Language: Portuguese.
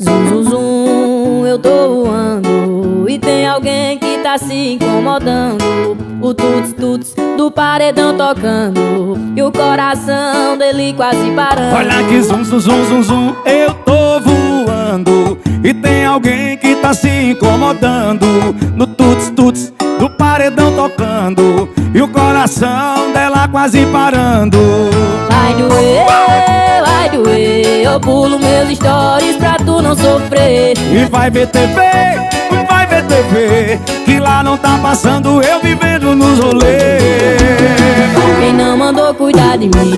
Zum, zum, zum, eu tô voando e tem alguém que tá se incomodando. O tuts-tuts do paredão tocando e o coração dele quase parando. Olha que zum, zum, zum, zum, zum, eu tô voando e tem alguém que tá se incomodando. No tuts-tuts do paredão tocando e o coração dela quase parando. Vai doer, eu pulo meus stories pra tu não sofrer. E vai ver TV, que lá não tá passando eu vivendo nos rolês. Quem não mandou cuidar de mim?